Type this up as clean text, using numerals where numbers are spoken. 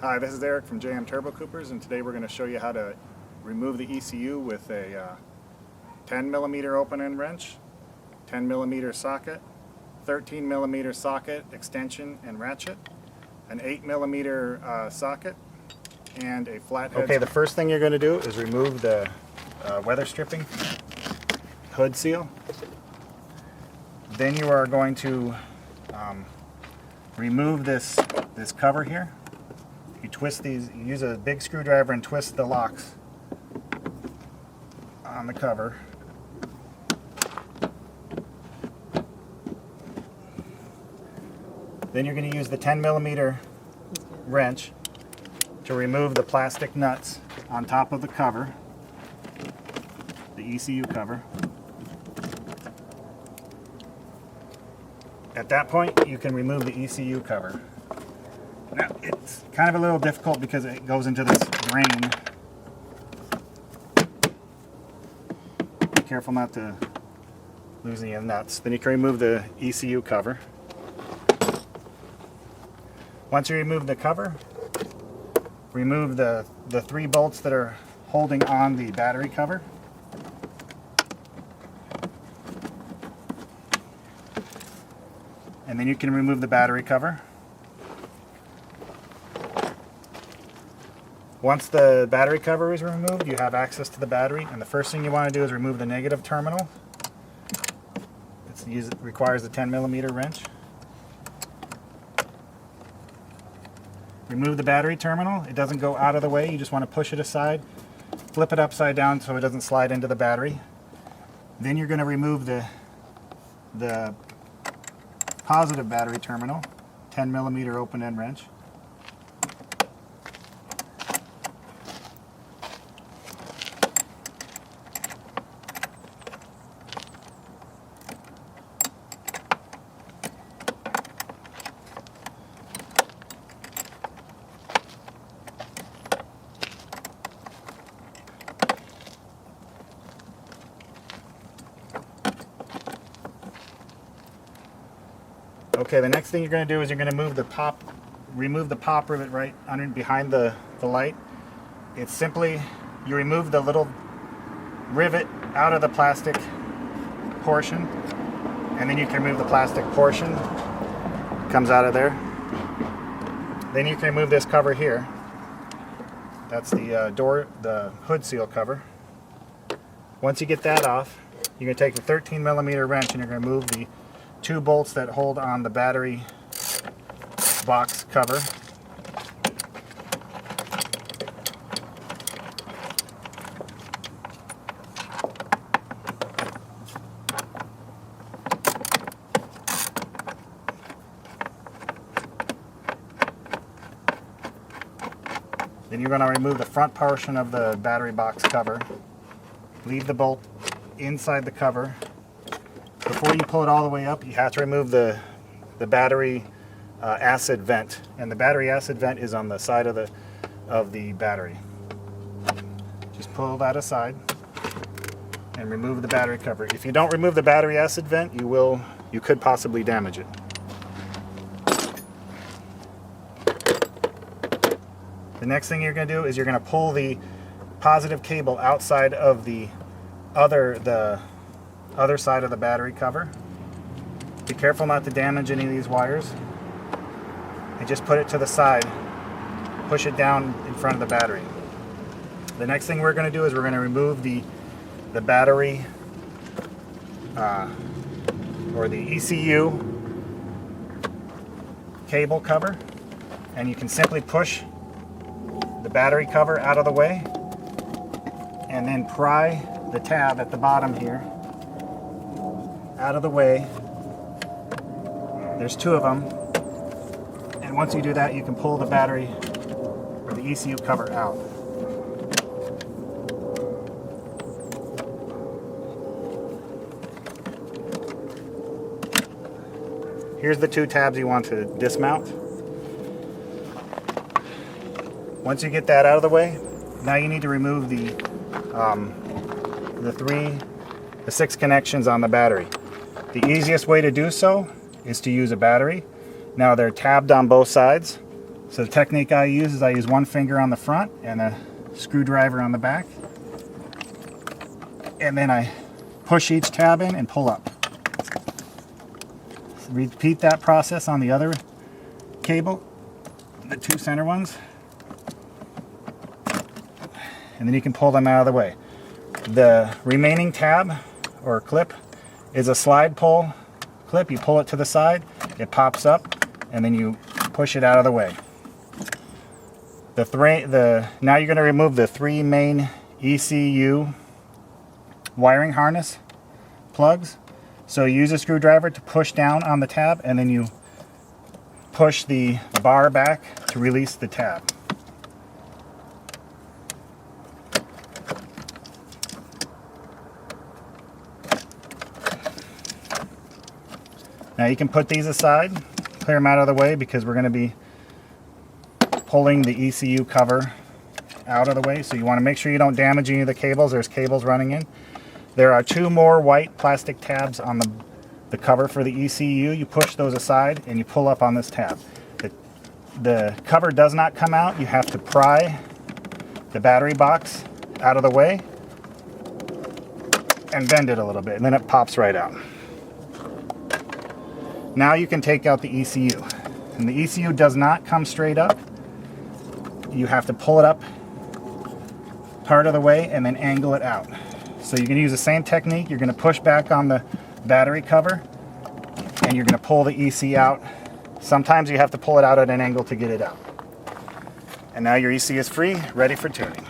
Hi, this is Eric from JMTurbocoopers, and today we're going to show you how to remove the ECU with a 10mm open-end wrench, 10mm socket, 13mm socket extension and ratchet, an 8mm socket, and a flathead. Okay, the first thing you're going to do is remove the weather stripping hood seal. Then you are going to remove this cover here. You twist these, you use a big screwdriver and twist the locks on the cover. Then you're going to use the 10mm wrench to remove the plastic nuts on top of the cover, the ECU cover. At that point, you can remove the ECU cover. Now, it's kind of a little difficult because it goes into this drain. Be careful not to lose any of the nuts. Then you can remove the ECU cover. Once you remove the cover, remove the 3 bolts that are holding on the battery cover. And then you can remove the battery cover. Once the battery cover is removed, you have access to the battery, and the first thing you want to do is remove the negative terminal. It requires a 10mm wrench. Remove the battery terminal. It doesn't go out of the way, you just want to push it aside, flip it upside down so it doesn't slide into the battery. Then you're going to remove the positive battery terminal, 10mm open-end wrench. Okay, the next thing you're going to do is you're going to remove the pop rivet right under behind the light. It's simply, you remove the little rivet out of the plastic portion, and then you can remove the plastic portion. It comes out of there. Then you can remove this cover here. That's the hood seal cover. Once you get that off, you're going to take the 13mm wrench and you're going to move the 2 bolts that hold on the battery box cover. Then you're going to remove the front portion of the battery box cover. Leave the bolt inside the cover. Before you pull it all the way up, you have to remove the battery acid vent, and the battery acid vent is on the side of the battery. Just pull that aside and remove the battery cover. If you don't remove the battery acid vent, you could possibly damage it. The next thing you're going to do is you're going to pull the positive cable outside of the other side of the battery cover. Be careful not to damage any of these wires, and just put it to the side. Push it down in front of the battery. The next thing we're going to do is we're going to remove the battery or the ECU cable cover, and you can simply push the battery cover out of the way and then pry the tab at the bottom here out of the way. There's 2 of them, and once you do that, you can pull the battery or the ECU cover out. Here's the 2 tabs you want to dismount. Once you get that out of the way, now you need to remove the 6 connections on the battery. The easiest way to do so is to use a battery. Now they're tabbed on both sides, So the technique I use is I use one finger on the front and a screwdriver on the back. And then I push each tab in and pull up. So repeat that process on the other cable, the two center ones. And then you can pull them out of the way. The remaining tab or clip is a slide pull clip. You pull it to the side, it pops up, and then you push it out of the way. Now you're going to remove the 3 main ECU wiring harness plugs. So you use a screwdriver to push down on the tab, and then you push the bar back to release the tab. Now you can put these aside, clear them out of the way, because we're going to be pulling the ECU cover out of the way. So you want to make sure you don't damage any of the cables. There's cables running in. There are 2 more white plastic tabs on the cover for the ECU. You push those aside and you pull up on this tab. The cover does not come out. You have to pry the battery box out of the way and bend it a little bit, and then it pops right out. Now you can take out the ECU. And the ECU does not come straight up. You have to pull it up part of the way and then angle it out. So you can use the same technique. You're going to push back on the battery cover and you're going to pull the ECU out. Sometimes you have to pull it out at an angle to get it out. And now your ECU is free, ready for tuning.